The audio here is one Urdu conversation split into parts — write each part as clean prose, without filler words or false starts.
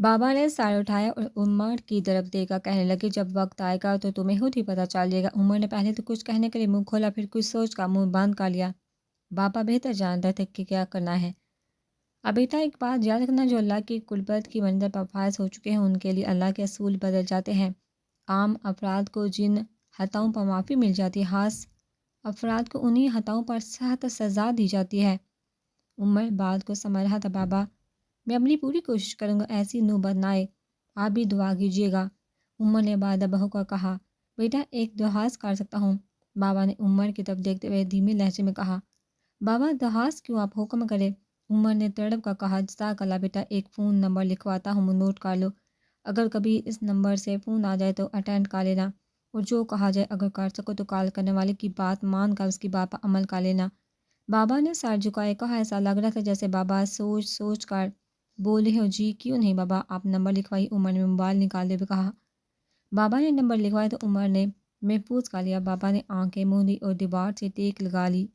بابا نے سر اٹھایا اور عمر کی طرف دیکھا، کہنے لگے جب وقت آئے گا تو تمہیں خود ہی پتہ چل جائے گا۔ عمر نے پہلے تو کچھ کہنے کے لیے منہ کھولا، پھر کچھ سوچ کا منہ بند کر لیا۔ بابا بہتر جانتے تھے کہ کیا کرنا ہے۔ اب بیٹا ایک بات یاد رکھنا، جو اللہ کی قربت کی منزل پر فائز ہو چکے ہیں ان کے لیے اللہ کے اصول بدل جاتے ہیں۔ عام افراد کو جن خطاؤں پر معافی مل جاتی ہے، خاص افراد کو انہی خطاؤں پر سخت سزا دی جاتی ہے۔ عمر بات کو سمجھ رہا تھا۔ بابا میں اپنی پوری کوشش کروں گا ایسی نوبت نہ آئے، آپ بھی دعا کیجیے گا۔ عمر نے بعد بہو کو کہا، بیٹا ایک درخواست کر سکتا ہوں؟ بابا نے عمر کی طرف دیکھتے ہوئے دھیمے لہجے میں کہا، بابا درخواست کیوں، آپ حکم کرے۔ عمر نے تڑپ کر کہا، جزاک اللہ بیٹا، ایک فون نمبر لکھواتا ہوں، نوٹ کر لو۔ اگر کبھی اس نمبر سے فون آ جائے تو اٹینڈ کر لینا، اور جو کہا جائے اگر کر سکو تو کال کرنے والے کی بات مان کر اس کی بات پر عمل کر لینا۔ بابا نے سر جھکائے کہا، ایسا لگ رہا تھا جیسے بابا سوچ سوچ کر بول رہے ہو۔ جی کیوں نہیں بابا، آپ نمبر لکھوائی۔ عمر نے موبائل نکالتے ہوئے کہا۔ بابا نے نمبر لکھوایا تو عمر نے محفوظ کر لیا۔ بابا نے آنکھیں موندی اور دیوار سے ٹیک لگا لی۔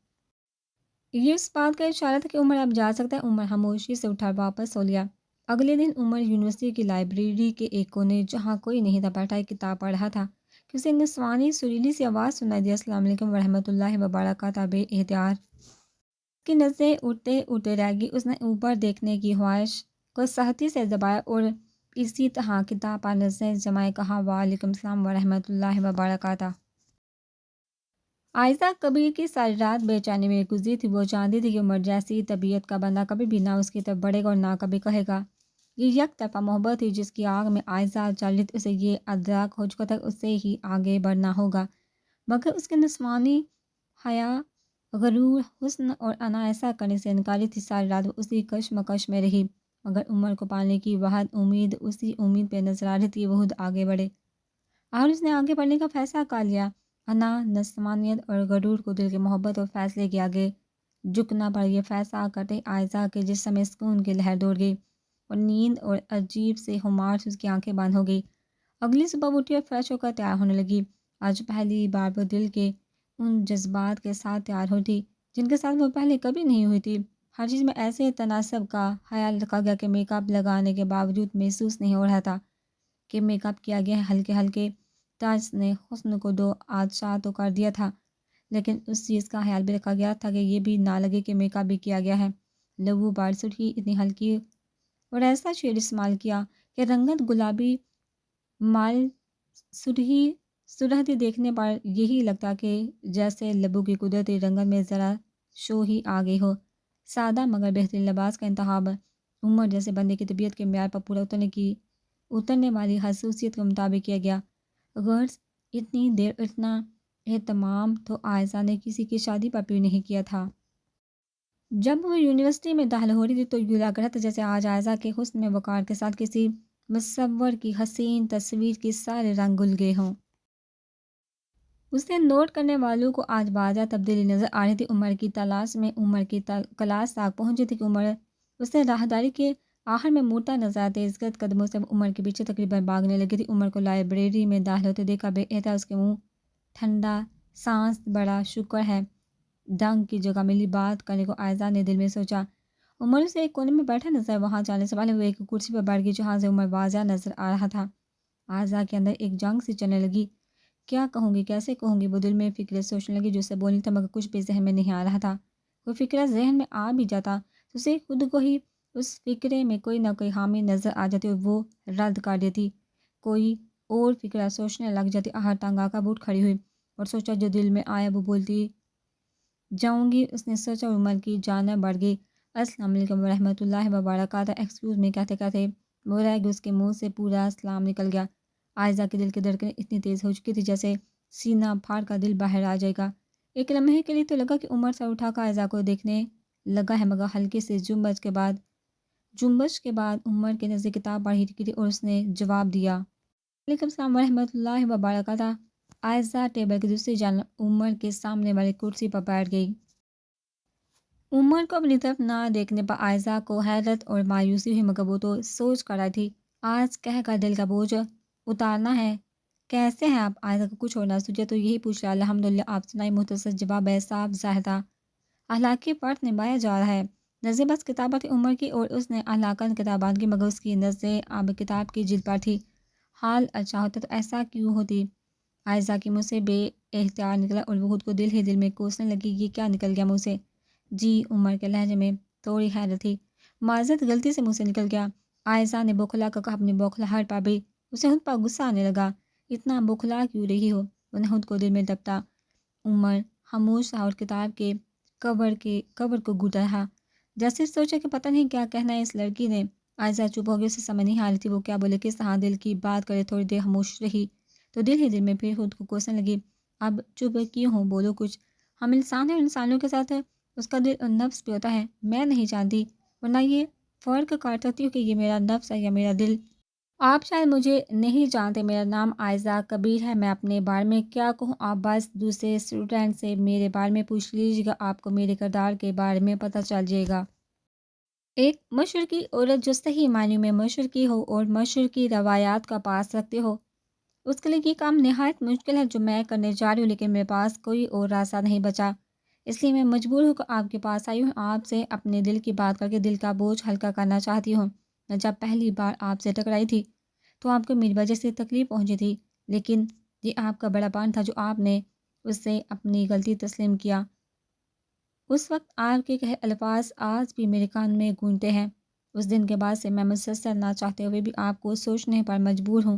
یہ اس بات کا اشارہ تھا کہ عمر اب جا سکتا ہے۔ عمر خاموشی سے اٹھا واپس سو لیا۔ اگلے دن عمر یونیورسٹی کی لائبریری کے ایک کونے جہاں کوئی نہیں تھا بیٹھا ایک کتاب پڑھ رہا تھا کہ اسے نسوانی سریلی سی آواز سنائی دی، السلام علیکم ورحمۃ اللہ وبرکاتہ۔ بے اختیار اس کی نظریں اٹھتے اٹھتے رہ گئی۔ اس نے اوپر دیکھنے کی خواہش کو سختی سے دبایا اور اسی طرح کتاب پر نظریں جمائے کہا، وعلیکم السلام ورحمۃ اللہ وبرکاتہ۔ عائشہ کبیر کی ساری رات بے چینی میں گزری تھی۔ وہ جانتی تھی کہ عمر جیسی طبیعت کا بندہ کبھی بھی نہ اس کی طرف بڑھے گا اور نہ کبھی کہے گا۔ یہ یک طرفہ محبت تھی جس کی آگ میں عائشہ جل رہی تھی۔ اسے یہ ادراک ہو چکا تھا کہ اسے ہی آگے بڑھنا ہوگا، مگر اس کے نسوانی حیا، غرور، حسن اور انا ایسا کرنے سے انکاری تھی۔ ساری رات وہ اسی کشمکش میں رہی، مگر عمر کو پانے کی واحد امید اسی امید پہ نظر آ رہی تھی، وہ خود آگے بڑھے۔ اور اس نے آگے بڑھنے کا فیصلہ کر لیا۔ انا، نسوانیت اور غرور کو دل کی محبت اور فیصلے کے آگے جھکنا پڑ۔ یہ فیصلہ کرتے عائشہ کے جسم میں سکون کی لہر دوڑ گئی اور نیند اور عجیب سے خمار سے اس کی آنکھیں بند ہو گئی۔ اگلی صبح وہ اٹھی اور فریش ہو کر تیار ہونے لگی۔ آج پہلی بار وہ دل کے ان جذبات کے ساتھ تیار ہوئی تھی جن کے ساتھ وہ پہلے کبھی نہیں ہوئی تھی۔ ہر چیز میں ایسے تناسب کا خیال رکھا گیا کہ میک اپ لگانے کے باوجود محسوس نہیں ہو رہا تھا کہ میک اپ کیا گیا ہے۔ ہلکے ہلکے ٹچ نے حسن کو دو آدشاہ تو کر دیا تھا، لیکن اس چیز کا خیال بھی رکھا گیا تھا کہ یہ بھی نہ لگے کہ میک اپ بھی کیا گیا ہے۔ لبو بار سرخی اتنی ہلکی اور ایسا شیڈ استعمال کیا کہ رنگت گلابی مائل سرخی سرخی دیکھنے پر یہی لگتا کہ جیسے لبو کی قدرتی رنگت میں ذرا شو ہی آ گئی ہو۔ سادہ مگر بہترین لباس کا انتخاب عمر جیسے بندے کی طبیعت کے معیار پر پورا اترنے والی خصوصیت کے مطابق کیا گیا۔ غرض اتنی دیر اتنا اہتمام تو عائشہ نے کسی کی شادی پر بھی نہیں کیا تھا۔ جب وہ یونیورسٹی میں داخل ہو رہی تھی تو یوں لگ رہا تھا جیسے آج عائشہ کے حسن میں وقار کے ساتھ کسی مصور کی حسین تصویر کی سارے رنگ گل گئے ہوں۔ اسے نوٹ کرنے والوں کو آج واضح تبدیلی نظر آ رہی تھی۔ عمر کی تلاش میں عمر کی کلاس تک پہنچی تھی کہ عمر اسے راہداری کے آخر میں مڑتا نظر آیا۔ تیز قدموں سے وہ عمر کے پیچھے تقریباً بھاگنے لگی تھی۔ عمر کو لائبریری میں داخل ہوتے دیکھا بے احتیاط اس کے منہ ٹھنڈا سانس، بڑا شکر ہے ڈنگ کی جگہ ملی بات کرنے کو، عائشہ نے دل میں سوچا۔ عمر اسے ایک کونے میں بیٹھا نظر، وہاں جانے سے پہلے وہ ایک کرسی پر بیٹھ گئی جہاں سے عمر واضح نظر آ رہا تھا۔ عائشہ کے اندر ایک جنگ سی چلنے لگی، کیا کہوں گی، کیسے کہوں گی۔ وہ دل میں فکریں سوچنے لگی جو اسے بولنی تھا مگر کچھ بھی ذہن میں نہیں آ رہا تھا۔ کوئی فکرہ ذہن میں آ بھی جاتا تو اسے خود کو ہی اس فکرے میں کوئی نہ کوئی خامی نظر آ جاتی اور وہ رد کر دیتی۔ کوئی اور فکرہ سوچنے لگ جاتی۔ آخر تنگ آ کر اٹھ کھڑی ہوئی اور سوچا جو دل میں آیا وہ بولتی جاؤں گی۔ اس نے سوچا، عمر کی جانب بڑھ گئی۔ السلام علیکم ورحمۃ اللہ وبرکاتہ، ایکسکیوز می کہتے کہتے وہ رہ گئی، اس کے منہ سے پورا سلام نکل گیا۔ عائشہ کے دل کی دھڑکنیں اتنی تیز ہو چکی تھی جیسے سینہ پھاڑ کا دل باہر آ جائے گا۔ ایک لمحے کے لیے تو لگا کہ عمر سر اٹھا کر عائشہ کو دیکھنے لگا ہے، مگر ہلکے سے جنبش کے بعد عمر کے نزدیک کتاب پڑھی تھی اور اس نے جواب دیا، وعلیکم السلام ورحمۃ اللہ وبرکاتہ۔ عائشہ ٹیبل کی دوسری جانب عمر کے سامنے والی کرسی پر بیٹھ گئی۔ عمر کو اپنی طرف نہ دیکھنے پر عائشہ کو حیرت اور مایوسی ہوئی، مگر وہ تو سوچ کر آئی تھی آج کہہ کر دل کا بوجھ اتارنا ہے۔ کیسے ہیں آپ؟ عائشہ کو کچھ اور نہ سوچے تو یہی پوچھ لیا۔ الحمدللہ، آپ سنائیں۔ مختصر جواب ہے، صاف ظاہر تھا اخلاقی فرض نبھایا جا رہا ہے۔ نظر بس کتابت عمر کی اور اس نے علاقن کتابان کی، مگر اس کی نظر اب کتاب کی جلد پر تھی۔ حال اچھا ہوتا تو ایسا کیوں ہوتی؟ عائزہ کی منہ سے بے اختیار نکلا اور وہ خود کو دل ہی دل میں کوسنے لگی، یہ کیا نکل گیا منہ سے؟ جی، عمر کے لہجے میں تھوڑی حیرت تھی۔ معذرت، غلطی سے منہ سے نکل گیا۔ عائزہ نے بوکھلا کر کہا، اپنی بوکھلاہٹ پر بھی اسے خود پر غصہ آنے لگا۔ اتنا بوکھلا کیوں رہی ہو؟ وہ نے خود کو دل میں دبتا۔ عمر خاموش تھا اور کتاب کے کور کو گھڑتا رہا، جیسے سوچا کہ پتہ نہیں کیا کہنا ہے اس لڑکی نے۔ عائزہ چپ ہو گئی، اسے سمجھ نہیں آ رہی تھی وہ کیا بولے، کس طرح دل کی بات کرے۔ تھوڑی دیر خاموش رہی تو دل ہی دل میں پھر خود کو کوسنے لگی، اب چپ کیوں ہوں، بولو کچھ۔ ہم انسان ہیں اور انسانوں کے ساتھ اس کا دل اور نفس بھی ہوتا ہے، میں نہیں جانتی، ورنہ یہ فرق کاٹ سکتی ہوں کہ یہ میرا نفس ہے یا میرا دل۔ آپ شاید مجھے نہیں جانتے، میرا نام عائزہ کبیر ہے۔ میں اپنے بارے میں کیا کہوں، آپ بس دوسرے اسٹوڈنٹ سے میرے بارے میں پوچھ لیجیے گا، آپ کو میرے کردار کے بارے میں پتہ چل جائے گا۔ ایک مشرقی عورت جو صحیح معنی میں مشرقی ہو اور مشرقی روایات کا پاس رکھتے ہو، اس کے لیے یہ کام نہایت مشکل ہے جو میں کرنے جا رہی ہوں، لیکن میرے پاس کوئی اور راستہ نہیں بچا، اس لیے میں مجبور ہو کر آپ کے پاس آئی ہوں۔ آپ سے اپنے دل کی بات کر کے دل کا بوجھ ہلکا کرنا چاہتی ہوں۔ میں جب پہلی بار آپ سے ٹکرائی تھی تو آپ کو میری وجہ سے تکلیف پہنچی تھی، لیکن یہ آپ کا بڑا پان تھا جو آپ نے اس سے اپنی غلطی تسلیم کیا۔ اس وقت آپ کے کہے الفاظ آج بھی میرے کان میں گونجتے ہیں۔ اس دن کے بعد سے میں مسلسل نہ چاہتے ہوئے بھی آپ کو سوچنے پر مجبور ہوں۔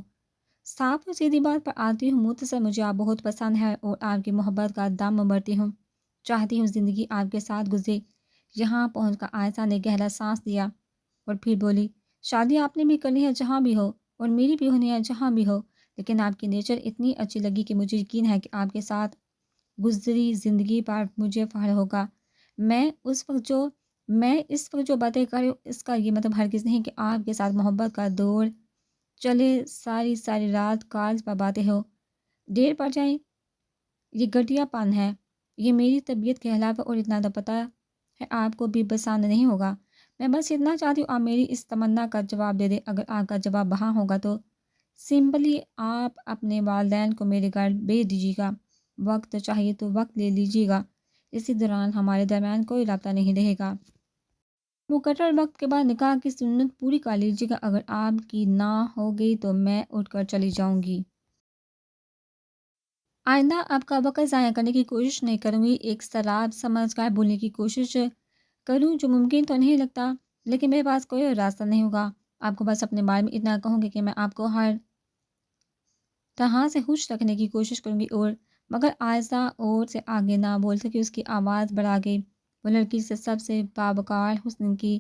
صاف اور سیدھی بات پر آتی ہوں، مختصر، مجھے آپ بہت پسند ہے اور آپ کی محبت کا دم بھرتی ہوں، چاہتی ہوں زندگی آپ کے ساتھ گزرے۔ یہاں پہنچ کر عائشہ نے گہرا سانس لیا اور پھر بولی، شادی آپ نے بھی کرنی ہے جہاں بھی ہو، اور میری بھی ہونی ہے جہاں بھی ہو، لیکن آپ کی نیچر اتنی اچھی لگی کہ مجھے یقین ہے کہ آپ کے ساتھ گزری زندگی پر مجھے فخر ہوگا۔ میں اس وقت جو باتیں کر رہی ہوں، اس کا یہ مطلب ہرگز نہیں کہ آپ کے ساتھ محبت کا دور چلے، ساری رات کالز پر باتیں ہو، دیر پڑ جائیں، یہ گھٹیا پن ہے، یہ میری طبیعت کے خلاف ہے، اور اتنا تو پتہ ہے آپ کو بھی پسند نہیں ہوگا۔ میں بس اتنا چاہتی ہوں آپ میری اس تمنا کا جواب دے دیں۔ اگر آپ کا جواب ہاں ہوگا تو سمپلی آپ اپنے والدین کو میرے گھر بھیج دیجیے گا، وقت چاہیے تو وقت لے لیجیے گا، اسی دوران ہمارے درمیان کوئی رابطہ نہیں رہے گا۔ مقرر وقت کے بعد نکاح کی سنت پوری کر لیجیے گا، اگر آپ کی نہ ہو گئی تو میں اٹھ کر چلی جاؤں گی۔ آئندہ آپ کا وقت ضائع کرنے کی کوشش نہیں کروں گی، ایک سراب سمجھ کر بھولنے کی کوشش کروں جو ممکن تو نہیں لگتا، لیکن میرے پاس کوئی اور راستہ نہیں ہوگا۔ آپ کو بس اپنے بارے میں اتنا کہوں گی کہ میں آپ کو ہر طرح سے خوش رکھنے کی کوشش کروں گی، اور مگر عائشہ اور سے آگے نہ بول سکی، اس کی آواز بڑھا گئی۔ وہ لڑکی سے سب سے باوقار حسن کی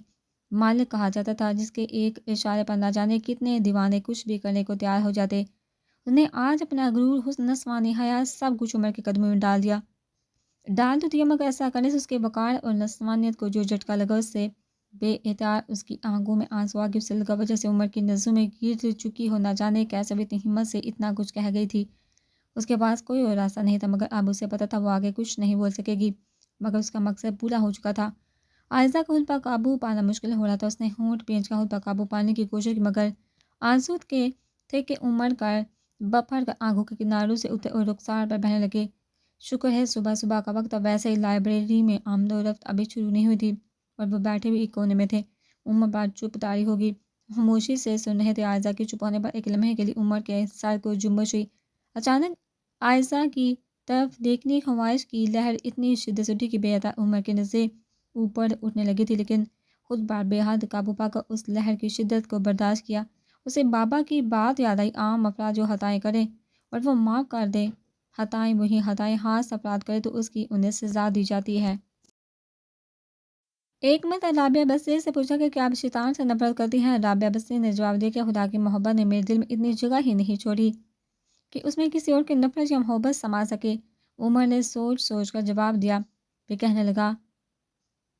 مالک کہا جاتا تھا، جس کے ایک اشارے پر نہ جانے کتنے دیوانے کچھ بھی کرنے کو تیار ہو جاتے۔ اس نے آج اپنا غرور، حسن، نسوانی حیا سب کچھ عمر کے قدموں میں ڈال تو دیا، مگر ایسا کرنے سے اس کے وقار اور نسوانیت کو جو جھٹکا لگا، اس سے بے احتیاط اس کی آنکھوں میں آنسو آ گئے، اسے لگا وجہ سے عمر کی نظروں میں گر چکی ہو، نہ جانے کیسے وہ اتنی ہمت سے اتنا کچھ کہہ گئی تھی۔ اس کے پاس کوئی اور راستہ نہیں تھا، مگر اب اسے پتہ تھا وہ آگے کچھ نہیں بول سکے گی، مگر اس کا مقصد پورا ہو چکا تھا۔ عائشہ کو خود پر قابو پانا مشکل ہو رہا تھا، اس نے ہونٹ بھینچ کر خود پر قابو پانے کی کوشش کی، مگر آنسو کے تھے کہ عمر کر بپھر کر آنکھوں کے کناروں سے اترے اور رخسار پر بہنے لگے۔ شکر ہے صبح کا وقت، ویسے ہی لائبریری میں آمد و رفت ابھی شروع نہیں ہوئی تھی اور وہ بیٹھے ہوئے ایک کونے میں تھے۔ عمر بات چپ طاری ہوگی، خاموشی سے سن رہے تھے۔ عائشہ کے چپ ہونے پر ایک لمحے کے لیے عمر کے سر کو جنبش ہوئی، اچانک عائشہ کی طرف دیکھنے کی خواہش کی لہر اتنی شدت سے اٹھی کہ بے اختیار عمر کی نظریں اوپر اٹھنے لگی تھی، لیکن خود پر بے حد قابو پا کر اس لہر کی شدت کو برداشت کیا۔ اسے بابا کی بات یاد آئی، عام افراد جو خطائیں کریں اور وہ معاف کر دیں، خطائیں وہی خطائیں خاص افراد کرے تو اس کی انہیں سزا دی جاتی ہے۔ ایک مرتبہ رابعہ بصری سے پوچھا کہ کیا آپ شیطان سے نفرت کرتی ہیں؟ رابعہ بصری نے جواب دیا کہ خدا کی محبت نے میرے دل میں اتنی جگہ ہی نہیں چھوڑی کہ اس میں کسی اور کی نفرت یا محبت سما سکے۔ عمر نے سوچ کر جواب دیا، پھر کہنے لگا،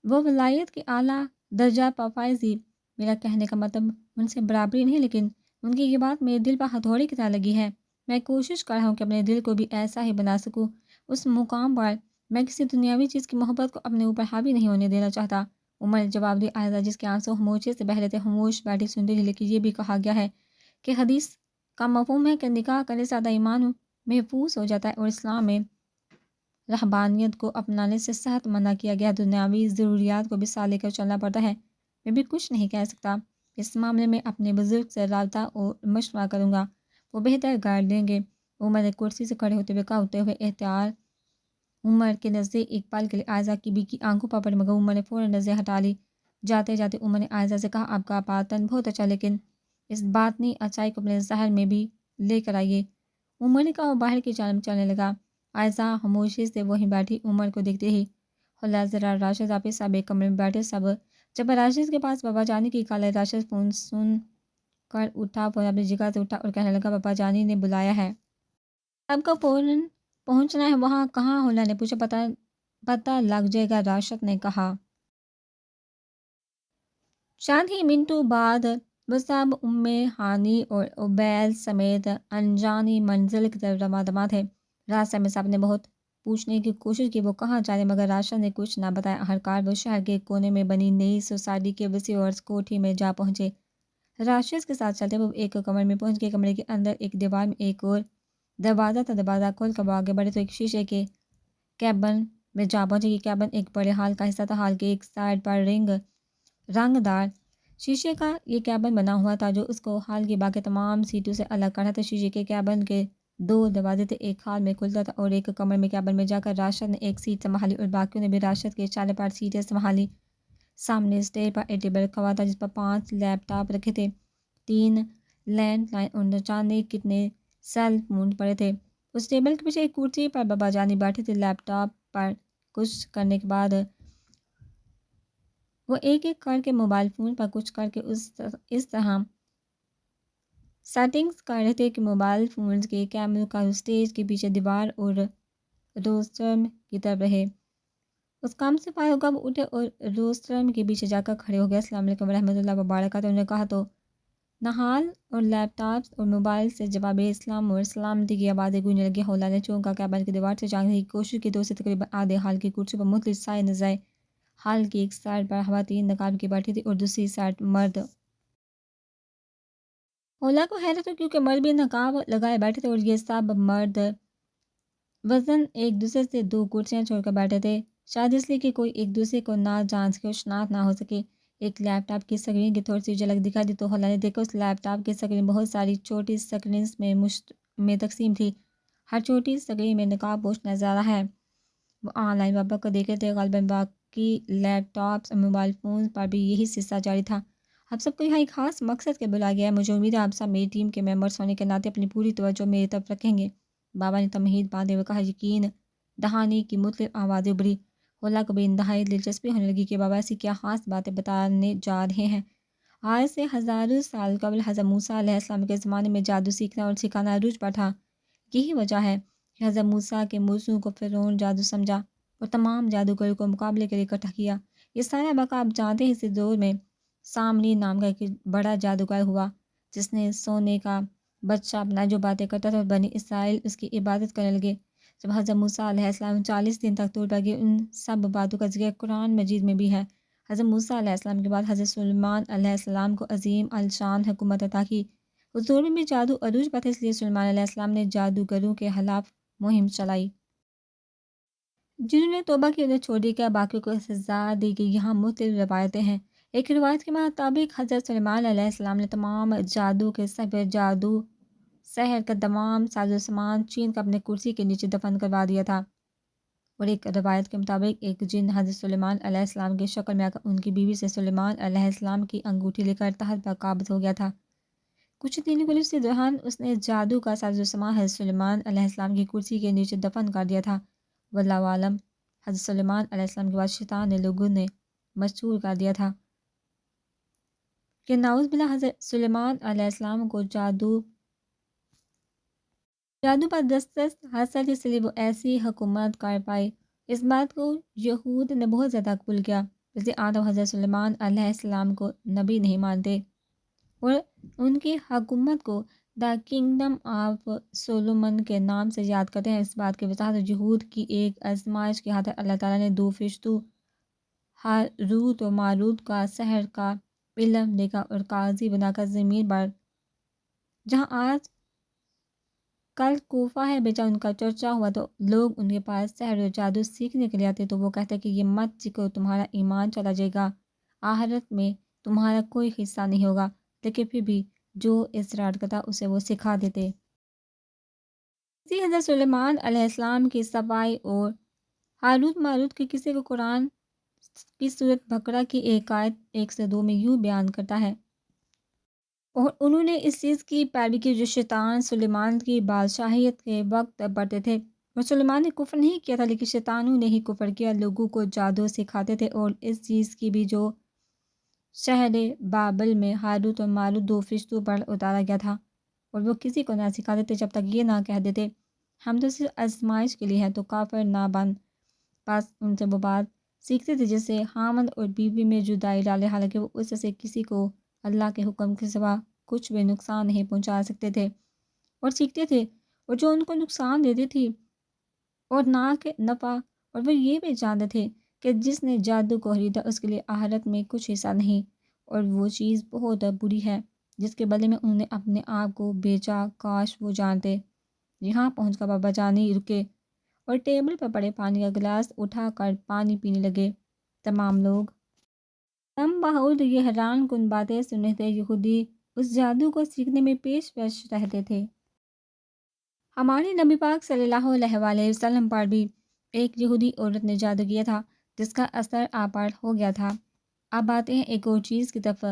وہ ولایت کی اعلیٰ درجہ پر فائزی، میرا کہنے کا مطلب ان سے برابری نہیں، لیکن ان کی یہ بات میرے دل پر ہتھوڑی کی طرح لگی ہے۔ میں کوشش کر رہا ہوں کہ اپنے دل کو بھی ایسا ہی بنا سکوں، اس مقام پر میں کسی دنیاوی چیز کی محبت کو اپنے اوپر حاوی نہیں ہونے دینا چاہتا۔ عمر نے جواب دیا۔ عائشہ جس کے آنسو خاموشی سے بہہ رہے تھے خاموش بیٹھی سن رہی، لیکن یہ بھی کہا گیا ہے کہ حدیث کا مفہوم ہے کہ نکاح کرنے سے آدھا ایمان محفوظ ہو جاتا ہے، اور اسلام میں رہبانیت کو اپنانے سے سخت منع کیا گیا، دنیاوی ضروریات کو بھی ساتھ لے کر چلنا پڑتا ہے۔ میں بھی کچھ نہیں کہہ سکتا، اس معاملے میں اپنے بزرگ سے رابطہ اور مشورہ کروں گا، وہ بہتر گائیڈ دیں گے۔ عمر نے کرسی سے کھڑے ہوتے ہوئے کہا، ہوتے ہوئے احتیاط عمر کے نزدیک ایک پل کے لیے عائزہ کی بھی کی آنکھوں پر پڑی، مگر عمر نے فوراً نظریں ہٹا لی۔ جاتے جاتے عمر نے عائزہ سے کہا، آپ کا پاتن بہت اچھا، لیکن اس باطنی اچائی کو اپنے ظاہر میں بھی لے کر آئیے۔ عمر نے کہا اور باہر کی جانب چلنے لگا۔ عائزہ خاموشی سے وہیں بیٹھی عمر کو دیکھتے ہی، خلا ذرا راشد آپ سب ایک کمرے میں بیٹھے سب۔ جب راشد کے پاس بابا جانی کی کال آئی، راشد فون سن کر اٹھا، فون اپنی جگہ سے اٹھا اور کہنے لگا، بابا جانی نے بلایا ہے، آپ کو فوراً پہنچنا ہے۔ وہاں کہاں؟ خلا نے پوچھا۔ پتہ لگ جائے گا، راشد نے کہا۔ چند ہی منٹوں بعد وہ سب ام ہانی اور عبید سمیت انجانی منزل کی طرف رواں دواں تھے۔ راستے میں سب نے بہت پوچھنے کی کوشش کی وہ کہاں جا رہے، مگر راشد نے کچھ نہ بتایا۔ آخرکار وہ شہر کے ایک کونے میں بنی نئی سوسائٹی کے وسیع اور کوٹھی میں جا پہنچے۔ راشد کے ساتھ چلتے وہ ایک کمرے میں پہنچ گئے۔ کمرے کے اندر ایک دیوار میں ایک اور دروازہ تھا۔ دروازہ کھول کر وہ آگے بڑھے تو ایک شیشے کے کیبن میں جا پہنچے۔ یہ کیبن ایک بڑے ہال کا حصہ تھا۔ ہال کے ایک سائڈ پر رنگ دار شیشے کا یہ کیبن بنا ہوا تھا، جو اس کو ہال کی باقی تمام سیٹوں سے الگ کرتا تھا۔ شیشے کے کیبن کے دو دروازے تھے، ایک ہال میں کھلتا تھا اور ایک کمرے میں۔ کیبن میں جا کر راشد نے ایک سیٹ سنبھالی اور باقیوں نے بھی راشد کے اشارے پر سیٹیں سنبھالی۔ سامنے اسٹیج پر ایک ٹیبل رکھا ہوا تھا، جس پر 5 لیپ ٹاپ رکھے تھے، 3 لینڈ لائن اور نہ جانے کتنے سیل فون پڑے تھے۔ اس ٹیبل کے پیچھے ایک کرسی پر بابا جانی بیٹھے تھے۔ لیپ ٹاپ پر کچھ کرنے کے بعد وہ ایک ایک کر کے موبائل فون پر کچھ کر کے اس طرح سیٹنگز کر رہے تھے کہ موبائل فونز کے کیمروں کا اسٹیج کے پیچھے دیوار اور روسٹرم کی طرف رہے۔ اس کام سے فارغ ہو کر وہ اٹھے اور روسٹرم کے پیچھے جا کر کھڑے ہو گئے۔ السلام علیکم ورحمۃ اللہ وبرکاتہ، انہوں نے کہا تو نہال اور لیپ ٹاپس اور موبائل سے جواب اسلام اور سلامتی کی آوازیں گونجنے لگی۔ ہولا نے چونکا کیبن کی دیوار سے جھانکنے کی کوشش کی تو اسے تقریباً آدھے ہال کی کرسی پر مختلف سائے نظر آئے۔ ہال کی ایک سائڈ پر خواتین نقاب کی بیٹھی تھی اور دوسری سائڈ مرد۔ ہولا کو حیرت ہوئی کیونکہ مرد بھی نقاب لگائے بیٹھے تھے اور یہ سب مرد وزن ایک دوسرے سے 2 کرسیاں چھوڑ کر بیٹھے تھے، شاید اس لیے کہ کوئی ایک دوسرے کو نہ جان سکے اور شناخت نہ ہو سکے۔ ایک لیپ ٹاپ کی اسکرین کی تھوڑی سی جھلک دکھائی دی تو ہولا نے دیکھا اس لیپ ٹاپ کی اسکرین بہت ساری چھوٹی اسکرینز میں تقسیم تھی، ہر چھوٹی اسکرین میں نقاب پوش نظارہ ہے۔ وہ آن لائن ویب کو دیکھ رہے تھے، غالباً باقی لیپ ٹاپس اور موبائل فونز پر بھی یہی سلسلہ جاری تھا۔ آپ سب کو یہاں ایک خاص مقصد کے بلایا گیا ہے، مجھے امید ہے آپ سب میری ٹیم کے ممبرس ہونے کے ناطے اپنی پوری توجہ میری طرف رکھیں گے۔ بابا نے تمہید باندھے ہوئے کہا۔ یقین دہانی کی مختلف آوازیں ابھری۔ ہولا کو بھی انتہائی دلچسپی ہونے لگی کہ بابا ایسی کیا خاص باتیں بتانے جا رہے ہیں۔ آج سے ہزاروں سال قبل حضرت موسیٰ علیہ السلام کے زمانے میں جادو سیکھنا اور سکھانا عروج پر تھا۔ یہی وجہ ہے کہ حضرت موسیٰ کے موضوع کو فرعون جادو سمجھا اور تمام جادوگروں کو مقابلے کے لیے اکٹھا کیا۔ یہ سارا واقعہ آپ جانتے ہیں۔ اس دور میں سامری نام کا ایک بڑا جادوگر ہوا، جس نے سونے کا بچہ اپنا جو باتیں کرتا تھا اور بنی اسرائیل اس کی عبادت کرنے لگے۔ جب حضرت موسیٰ علیہ السلام 40 دن تک طور پر گئے، ان سب باتوں کا ذکر قرآن مجید میں بھی ہے۔ حضرت موسیٰ علیہ السلام کے بعد حضرت سلیمان علیہ السلام کو عظیم الشان حکومت عطا کی۔ اس دور میں بھی جادو عروج پر تھا، اس لیے سلیمان علیہ السلام نے جادوگروں کے خلاف مہم چلائی۔ جنہوں نے توبہ کی انہیں چھوڑ دی گیا، باقیوں کو سزا دی گئی۔ یہاں مختلف روایتیں ہیں۔ ایک روایت کے مطابق حضرت سلیمان علیہ السلام نے تمام جادو کے سفر، جادو سحر کا تمام ساز و سامان چھین کر اپنے کرسی کے نیچے دفن کروا دیا تھا، اور ایک روایت کے مطابق ایک جن حضرت سلیمان علیہ السلام کی شکل میں آ کر ان کی بیوی سے سلیمان علیہ السلام کی انگوٹھی لے کر تخت پر قابض ہو گیا تھا۔ کچھ دنوں کے لیے دوران اس نے جادو کا ساز و سامان حضرت سلیمان علیہ السلام کی کرسی کے نیچے دفن کر دیا تھا۔ واللہ عالم، حضرت سلیمان علیہ السلام کے بعد شیطان نے لوگوں نے مشہور کر دیا تھا کہ نعوذ باللہ حضرت سلیمان علیہ السلام کو جادو پر دسترس حاصل تھی، اس لیے وہ ایسی حکومت کر پائے۔ اس بات کو یہود نے بہت زیادہ قبول کیا، اس لیے آج حضرت سلیمان علیہ السلام کو نبی نہیں مانتے اور ان کی حکومت کو دا کنگڈم آف سولومن کے نام سے یاد کرتے ہیں۔ اس بات کی وضاحت یہود کی ایک آزمائش کی خاطر اللہ تعالیٰ نے 2 فرشتوں ہاروت و ماروت کا سحر کا علم دے کر اور قاضی بنا کر زمین پر، جہاں آج کل کوفہ ہے بیچا ان کا چرچا ہوا تو لوگ ان کے پاس سحر و جادو سیکھنے کے لیے آتے تو وہ کہتے کہ یہ مت سیکھو، تمہارا ایمان چلا جائے گا، آخرت میں تمہارا کوئی حصہ نہیں ہوگا، لیکن پھر بھی جو اصرار کرتا اسے وہ سکھا دیتے۔ اسی حضرت سلیمان علیہ السلام کی صفائی اور ہاروت ماروت کے قصے کو قرآن کی سورۃ بقرہ کی ایک آیت 1 سے 2 میں یوں بیان کرتا ہے، اور انہوں نے اس چیز کی پیروی کی جو شیطان سلیمان کی بادشاہیت کے وقت بڑھتے تھے، اور سلیمان نے کفر نہیں کیا تھا لیکن شیطانوں نے ہی کفر کیا، لوگوں کو جادو سکھاتے تھے، اور اس چیز کی بھی جو شہر بابل میں ہاروت اور ماروت 2 فرشتوں پر اتارا گیا تھا، اور وہ کسی کو نہ سکھاتے تھے جب تک یہ نہ کہہ دیتے ہم تو صرف آزمائش کے لیے ہیں، تو کافر نہ بن پاس ان سے وہ بات سیکھتے تھے جس سے خامند اور بیوی میں جدائی ڈالے، حالانکہ وہ اس سے کسی کو اللہ کے حکم کے سوا کچھ بھی نقصان نہیں پہنچا سکتے تھے، اور سیکھتے تھے، اور جو ان کو نقصان دیتی تھی اور نہ کہ نفع، اور وہ یہ بھی جانتے تھے کہ جس نے جادو کو خریدا اس کے لیے آخرت میں کچھ حصہ نہیں، اور وہ چیز بہت بری ہے جس کے بدلے میں انہوں نے اپنے آپ کو بیچا، کاش وہ جانتے۔ یہاں پہنچ کر بابا جانی رکے اور ٹیبل پر پڑے پانی کا گلاس اٹھا کر پانی پینے لگے۔ تمام لوگ کم بہت یہ حیران کن باتیں سننے تھے، یہودی اس جادو کو سیکھنے میں پیش رہتے تھے۔ ہمارے نبی پاک صلی اللہ علیہ وآلہ وسلم پر بھی ایک یہودی عورت نے جادو کیا تھا جس کا اثر آپ پر ہو گیا تھا۔ اب آتے ہیں ایک اور چیز کی طرف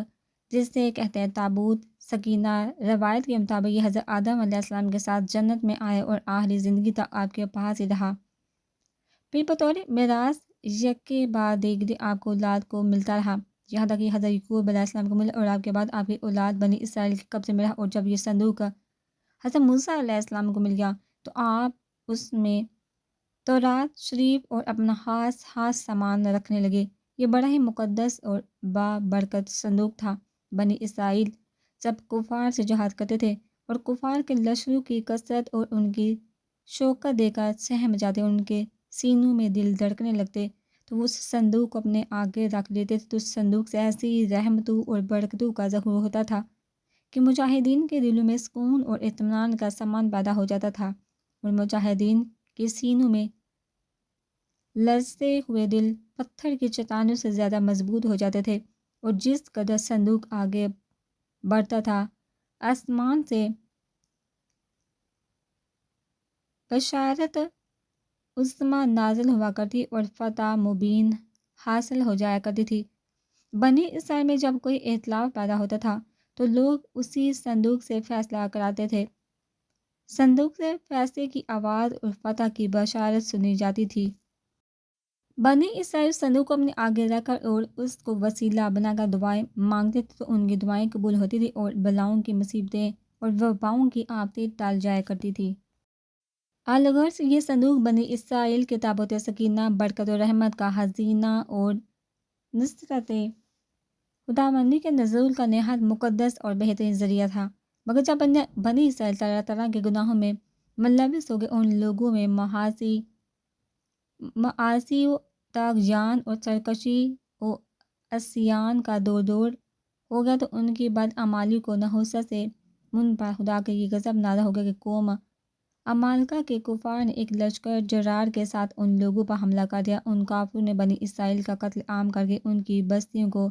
جس سے کہتے ہیں تابوت سکینہ۔ روایت کے مطابق یہ حضرت آدم علیہ السلام کے ساتھ جنت میں آئے اور آخری زندگی تک آپ کے پاس ہی رہا، پھر بطور میراث یکے بعد دیگر آپ کو اولاد کو ملتا رہا، یہاں تک کہ حضرت یعقوب علیہ السلام کو ملا، اور آپ کے بعد آپ کی اولاد بنی اسرائیل کے قبضے میں رہا، اور جب یہ صندوق حضرت موسیٰ علیہ السلام کو مل گیا تو آپ اس میں تورات شریف اور اپنا خاص سامان رکھنے لگے۔ یہ بڑا ہی مقدس اور بابرکت صندوق تھا۔ بنی اسرائیل جب کفار سے جہاد کرتے تھے اور کفار کے لشکروں کی کثرت اور ان کی شوکت دے کر سہم جاتے، ان کے سینوں میں دل دھڑکنے لگتے، تو وہ اس صندوق کو اپنے آگے رکھ لیتے تھے، تو اس صندوق سے ایسی رحمتوں اور برکتوں کا ظہور ہوتا تھا کہ مجاہدین کے دلوں میں سکون اور اطمینان کا سامان پیدا ہو جاتا تھا، اور مجاہدین کے سینوں میں لرزتے ہوئے دل پتھر کی چٹانوں سے زیادہ مضبوط ہو جاتے تھے، اور جس قدر صندوق آگے بڑھتا تھا آسمان سے بشارت عظمیٰ نازل ہوا کرتی اور فتح مبین حاصل ہو جایا کرتی تھی۔ بنی اسرائیل میں جب کوئی اختلاف پیدا ہوتا تھا تو لوگ اسی صندوق سے فیصلہ کراتے تھے، صندوق سے فیصلے کی آواز اور فتح کی بشارت سنی جاتی تھی۔ بنی اسرائیل صندوق کو اپنے آگے رکھ کر اور اس کو وسیلہ بنا کر دعائیں مانگتے تھے، تو ان کی دعائیں قبول ہوتی تھیں اور بلاؤں کی مصیبتیں اور وباؤں کی آفتیں ٹال جایا کرتی تھی۔ الغرض یہ صندوق بنی اسرائیل کے تابوت سکینہ، برکت و رحمت کا خزینہ اور نصرت خداوندی کے نزول کا نہایت مقدس اور بہترین ذریعہ تھا، مگر جب بنی اسرائیل طرح طرح کے گناہوں میں ملوث ہو گئے، ان لوگوں میں معاصی و طغیان اور سرکشی و عصیان کا دور ہو گیا، تو ان کی بدعمالی کو نحوست سے پر خدا کے یہ غضب نازل ہو گیا کہ قوم عمالقہ کے کفار نے ایک لشکر جرار کے ساتھ ان لوگوں پر حملہ کر دیا۔ ان کافروں نے بنی اسرائیل کا قتل عام کر کے ان کی بستیوں کو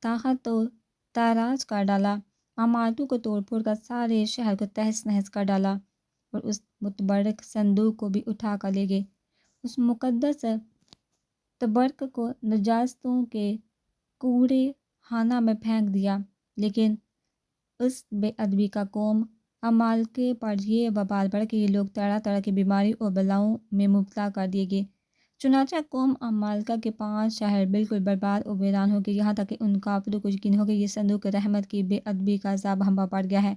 تاخت و تاراج کر ڈالا، عمارتوں کو توڑ پھوڑ کر سارے شہر کو تہس نہس کر ڈالا، اور اس متبرک صندوق کو بھی اٹھا کر لے گئے۔ اس مقدس تبرک کو نجاستوں کے کوڑے خانہ میں پھینک دیا، لیکن اس بے ادبی کا قوم عمالقہ پر یہ وبال پڑا کہ یہ لوگ طرح طرح کی بیماری اور بلاؤں میں مبتلا کر دیے گئے، چنانچہ قوم عمالقہ کے 5 شہر بالکل برباد و ویران ہو گئے، یہاں تک کہ ان کافروں کو یقین ہو گیا یہ صندوق رحمت کی بے ادبی کا عذاب ہم پر پڑ گیا ہے،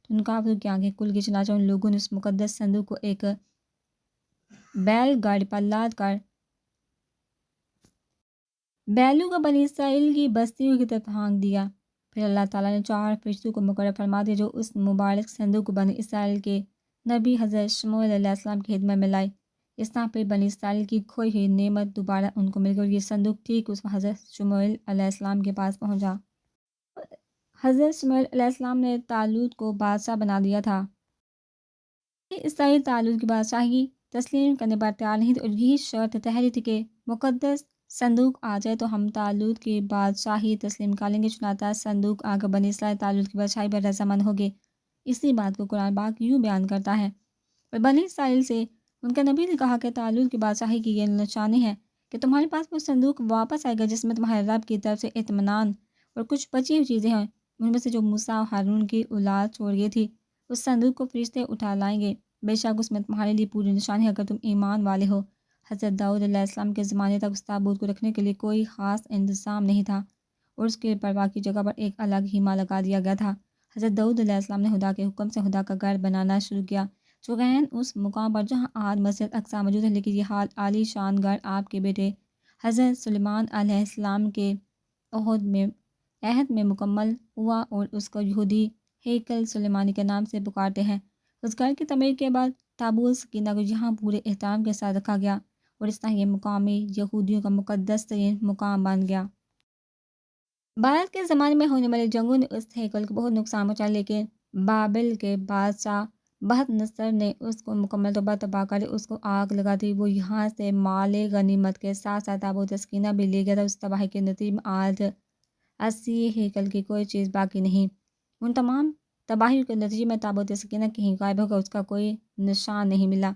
تو ان کافروں کی آنکھیں کھل گئی، چنانچہ ان لوگوں نے اس مقدس صندوق کو ایک بیل گاڑی پر لاد کر بیلوں کو بنی اسرائیل کی بستیوں کی طرف ہانک دیا۔ پھر اللہ تعالیٰ نے 4 فرشتوں کو مقرر فرما دیا جو اس مبارک صندوق کو بنی اسرائیل کے نبی حضرت شموئیل علیہ السلام کی خدمت میں لائے۔ اس طرح پھر بنی اسرائیل کی کھوئی ہوئی نعمت دوبارہ ان کو مل گئی، اور یہ صندوق ٹھیک اس حضرت شموئیل علیہ السلام کے پاس پہنچا۔ حضرت شموئیل علیہ السلام نے طالوت کو بادشاہ بنا دیا تھا۔ اسرائیل طالوت کی بادشاہی تسلیم کرنے پر تیار نہیں تھی اور یہی شرط تحری تھی کہ مقدس صندوق آ جائے تو ہم طالوت کی بادشاہی تسلیم کر لیں گے۔ چنانچہ صندوق آ کر بنی اسرائیل طالوت کی بادشاہی پر رضامند ہو گئے۔ اسی بات کو قرآن پاک یوں بیان کرتا ہے، اور بنی اسرائیل سے ان کے نبی نے کہا کہ طالوت کی بادشاہی کی یہ نشانی ہے کہ تمہارے پاس وہ صندوق واپس آئے گا جس میں تمہارے رب کی طرف سے اطمینان اور کچھ بچی ہوئی چیزیں ہیں، ان میں سے جو موسیٰ اور ہارون کی اولاد چھوڑ گئی تھی۔ اس صندوق کو فرشتے اٹھا لائیں گے، بے شک اس میں تمہارے لیے پوری نشانی ہے اگر تم ایمان والے ہو۔ حضرت داؤد علیہ السلام کے زمانے تک اس تابوت کو رکھنے کے لیے کوئی خاص انتظام نہیں تھا اور اس کے پرواہ کی جگہ پر ایک الگ خیمہ لگا دیا گیا تھا۔ حضرت داؤد علیہ السلام نے خدا کے حکم سے خدا کا گھر بنانا شروع کیا، چونکہ اس مقام پر جہاں آج مسجد اقصی موجود ہے، لیکن یہ حال عالی شان گھر آپ کے بیٹے حضرت سلیمان علیہ السلام کے عہد میں مکمل ہوا اور اس کو یہودی ہیکل سلیمانی کے نام سے پکارتے ہیں۔ اس گھر کی تعمیر کے بعد تابوت سکینہ کو یہاں پورے احترام کے ساتھ رکھا گیا اور اس طرح یہ مقامی یہودیوں کا مقدس ترین مقام بن گیا۔ بعد کے زمانے میں ہونے والے جنگوں نے اس ہیکل کو بہت نقصان پہنچایا، لیکن بابل کے بادشاہ بہت نصر نے اس کو مکمل طور پر تباہ کر اس کو آگ لگا دی۔ وہ یہاں سے مال غنیمت کے ساتھ ساتھ تابوت سکینہ بھی لے گیا تھا۔ اس تباہی کے نتیجے میں آج اسی ہیکل کی کوئی چیز باقی نہیں۔ ان تمام تباہیوں کے نتیجے میں تابوت سکینہ کہیں غائب ہو گیا، اس کا کوئی نشان نہیں ملا۔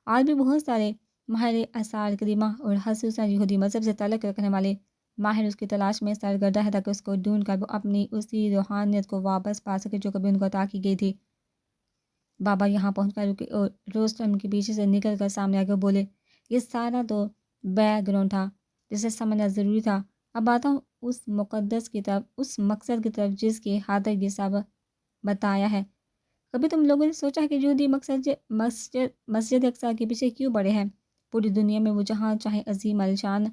آج بھی بہت سارے ماہر آثار قدیمہ اور خصوصاً یہودی مذہب سے تعلق رکھنے والے ماہر اس کی تلاش میں سرگردہ ہے تاکہ اس کو ڈھونڈ کر وہ اپنی اسی روحانیت کو واپس پا سکے جو کبھی ان کو عطا کی گئی تھی۔ بابا یہاں پہنچ کر رکے اور روستم کے پیچھے سے نکل کر سامنے آ کر بولے، یہ سارا تو بیک گراؤنڈ تھا جسے سمجھنا ضروری تھا۔ اب آتا ہوں اس مقدس کی طرف، اس مقصد کی طرف جس کی خاطر یہ سب بتایا ہے۔ کبھی تم لوگوں نے سوچا ہے کہ یہودی مسجد اقصی کے پیچھے کیوں بڑے ہیں؟ پوری دنیا میں وہ جہاں چاہے عظیم الشان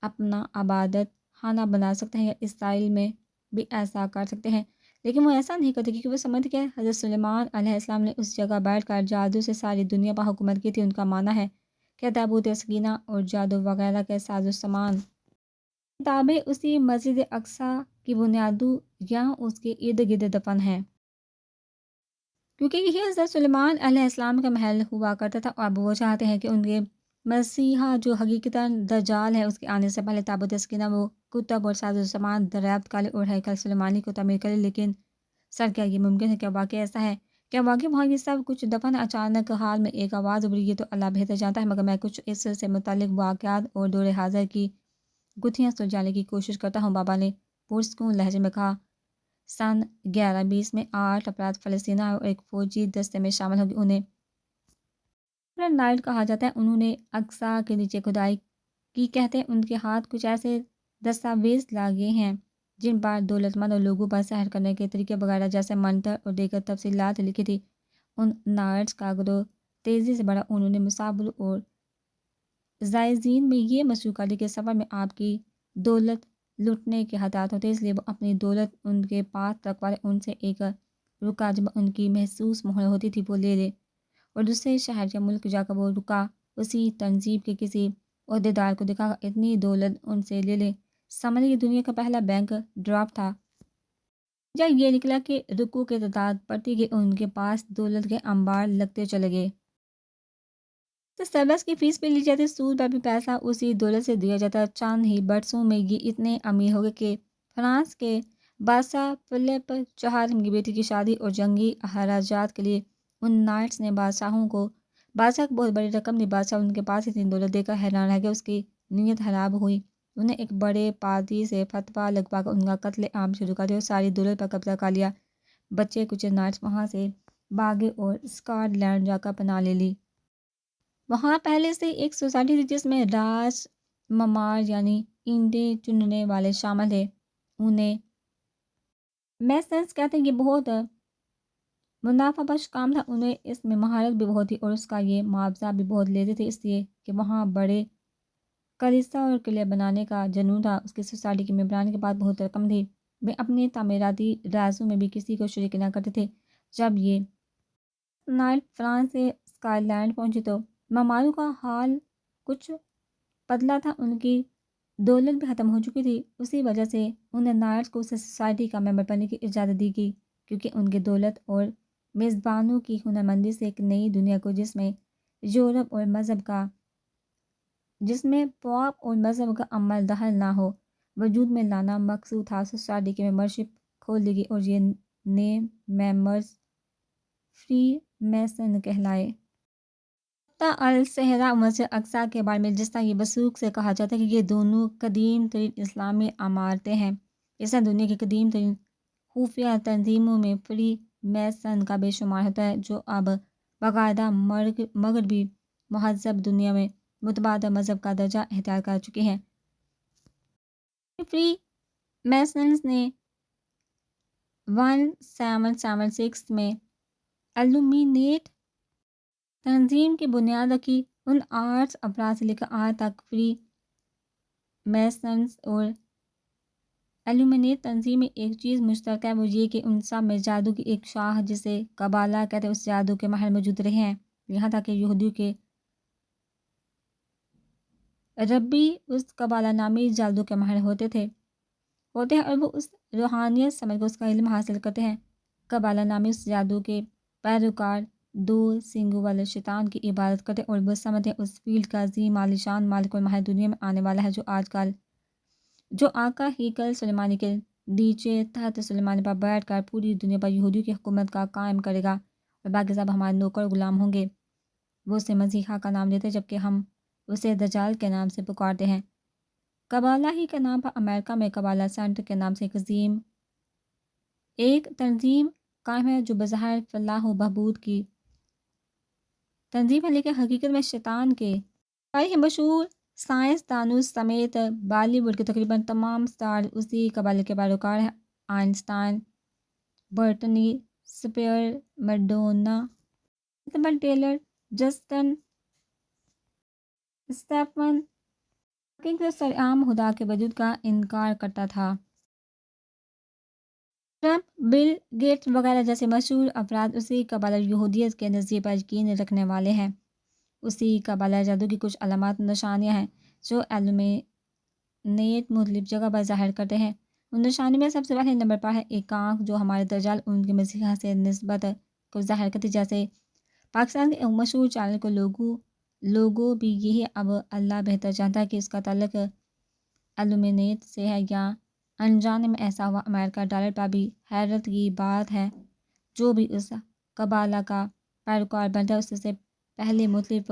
اپنا عبادت خانہ بنا سکتے ہیں، یا اسرائیل میں بھی ایسا کر سکتے ہیں، لیکن وہ ایسا نہیں کرتے کیونکہ وہ سمجھتے کہ حضرت سلیمان علیہ السلام نے اس جگہ بیٹھ کر جادو سے ساری دنیا پر حکومت کی تھی۔ ان کا ماننا ہے کہ تابوت سکینہ اور جادو وغیرہ کے ساز و سامان کتابیں اسی مسجد اقصی کی بنیادوں یا اس کے ارد گرد دفن ہیں، کیونکہ یہی حضرت سلیمان علیہ السلام کا محل ہوا کرتا تھا۔ اور اب وہ چاہتے ہیں کہ ان کے مسیحا جو حقیقتاً دجال ہے، اس کے آنے سے پہلے تابوت سکینہ وہ کتب اور ساز و سامان دریافت کرے اور ہیکل سلیمانی کو تعمیر کرے۔ لیکن سر کیا یہ ممکن ہے؟ کیا واقعی ایسا ہے؟ کیا واقعی وہاں یہ سب کچھ دفن؟ اچانک حال میں ایک آواز ابھری، یہ تو اللہ بہتر جانتا ہے، مگر میں کچھ اس سے متعلق واقعات اور دور حاضر کی گتھیاں سلجھانے کی کوشش کرتا ہوں۔ بابا نے پرسکون لہجے میں کہا، سن 1120 میں 8 افراد فلسطین اور ایک فوجی دستے میں شامل ہو گئے۔ انہیں نائٹ کہا جاتا ہے۔ انہوں نے اقصی کے نیچے کھدائی کی، کہتے ہیں ان کے ہاتھ کچھ ایسے دستاویز لگے ہیں جن پر دولت مند اور لوگوں پر سحر کرنے کے طریقے وغیرہ جیسے منتر اور دیگر تفصیلات لکھی تھی۔ ان نائٹس کا گروہ تیزی سے بڑھا۔ انہوں نے مصابل اور زائزین میں یہ مشروع کر دی کہ سفر میں آپ کی دولت لٹنے کے حالات ہوتے، اس لیے وہ اپنی دولت ان کے پاس رکھوائے، ان سے ایک رکا جب ان کی محسوس مہر ہوتی تھی وہ لے لے، اور دوسرے شہر یا ملک جا کر وہ رکا اسی تنظیم کے کسی عہدیدار کو دکھا کر اتنی دولت ان سے لے لے۔ سمجھے یہ دنیا کا پہلا بینک ڈراپ تھا۔ جب یہ نکلا کہ رکوع کی تعداد بڑھتی گئی، ان کے پاس دولت کے انبار لگتے چلے گئے۔ تو سروس کی فیس بھی لی جاتی، سود پر بھی پیسہ اسی دولت سے دیا جاتا۔ چند ہی برسوں میں یہ اتنے امیر ہو گئے کہ فرانس کے بادشاہ فلپ چہارم کی بیٹی کی شادی اور جنگی اخراجات کے لیے ان نائٹس نے بادشاہ کو بہت بڑی رقم دی۔ بادشاہ ان کے پاس اتنی دولت دے کر حیران رہ گیا، اس کی نیت خراب ہوئی۔ انہیں ایک بڑے پادری سے فتویٰ لگوا کر ان کا قتل عام شروع کر دیا اور ساری دولت پر قبضہ کر لیا۔ بچے کچھ نائٹس وہاں سے بھاگے اور اسکاٹ لینڈ جا کر پناہ لے لی۔ وہاں پہلے سے ایک سوسائٹی تھی جس میں راج ممار یعنی اینٹیں چننے والے شامل تھے۔ انہیں میسنس کہتے ہیں۔ یہ بہت منافع بخش کام تھا، انہیں اس میں مہارت بھی بہت تھی اور اس کا یہ معاوضہ بھی بہت لیتے تھے، اس لیے کہ وہاں بڑے کلیسا اور قلعے بنانے کا جنون تھا۔ اس کی سوسائٹی کے ممبران کے پاس بہت رقم تھی، وہ اپنے تعمیراتی رازوں میں بھی کسی کو شریک نہ کرتے تھے۔ جب یہ نائٹ فرانس سے اسکاٹ لینڈ پہنچے تو مماروں کا حال کچھ بدلا تھا، ان کی دولت بھی ختم ہو چکی تھی۔ اسی وجہ سے انہیں نائٹس کو اس سوسائٹی کا ممبر بننے کی اجازت دی گئی، کیونکہ ان کی دولت اور میزبانوں کی ہنرمندی سے ایک نئی دنیا کو جس میں پاپ اور مذہب کا عمل دخل نہ ہو وجود میں لانا مقصود تھا۔ سوسائٹی کی ممبرشپ کھول دی گئی اور یہ نئے ممبرز فری میسن کہلائے۔ خطہ الصحرا اور مسجد اقصیٰ کے بارے میں جس طرح یہ وثوق سے کہا جاتا ہے کہ یہ دونوں قدیم ترین اسلامی عمارتیں ہیں، اس طرح دنیا کی قدیم ترین خفیہ تنظیموں میں فری میسن کا بے شمار ہوتا ہے، جو اب باقاعدہ مغربی مہذب دنیا میں متبادل مذہب کا درجہ اختیار کر چکے ہیں۔ فری میسنز نے 1776 میں الومینیٹ تنظیم کی بنیاد رکھی۔ ان 8 افراد سے لے کر آج تک فری میسنز اور الومینیٹ تنظیم میں ایک چیز مشترک ہے، وہ یہ کہ ان سب میں جادو کی ایک شاخ جسے قبالہ کہتے ہیں اس جادو کے ماہر موجود رہے ہیں، یہاں تک کہ یہودیوں کے ربی اس قبالہ نامی جادو کے ماہر ہوتے ہیں اور وہ اس روحانیت سمجھ کر اس کا علم حاصل کرتے ہیں۔ قبالہ نامی اس جادو کے پیروکار 2 سینگوں والے شیطان کی عبادت کرتے اور وہ سمجھتے ہیں اس فیلڈ کا عظیم عالیشان مالک اور ماہر دنیا میں آنے والا ہے جو آقا ہیکل سلیمانی کے نیچے تحت سلیمانی پر بیٹھ کر پوری دنیا پر یہودیوں کی حکومت کا قائم کرے گا اور باقی سب ہمارے نوکر غلام ہوں گے۔ وہ اسے مسیحا کا نام دیتے جبکہ ہم اسے دجال کے نام سے پکارتے ہیں۔ قبالہ ہی کے نام پر امریکہ میں قبالہ سینٹر کے نام سے ایک تنظیم قائم ہے جو بظاہر فلاح و بہبود کی تنظیم ہے، لیکن حقیقت میں شیطان کے تاریخ مشہور سائنسدانوں سمیت بالی ووڈ کے تقریباً تمام سٹار اسی قبالے کے پیروکار ہیں۔ Einstein, Britney Spears, Madonna, Elizabeth Taylor, Justin Stephen Hawking سے سرعام خدا کے وجود کا انکار کرتا تھا۔ ٹرمپ، بل گیٹس وغیرہ جیسے مشہور افراد اسی قبالہ یہودیت کے نظریے پر یقین رکھنے والے ہیں۔ اسی قبالہ جادو کی کچھ علامات و نشانیاں ہیں جو الومینیٹ مختلف جگہ پر ظاہر کرتے ہیں۔ ان نشانی میں سب سے پہلے نمبر پر ہے ایک آنکھ جو ہمارے دجال ان کے مسیحا سے نسبت کو ظاہر کرتی، جیسے پاکستان کے مشہور چینل کو لوگو بھی یہی۔ اب اللہ بہتر جانتا ہے کہ اس کا تعلق الومینیٹ سے ہے یا انجانے میں ایسا ہوا۔ امریکہ ڈالر پر بھی حیرت کی بات ہے، جو بھی اس قبالہ کا پیروکار بنتا ہے اس سے پہلے مختلف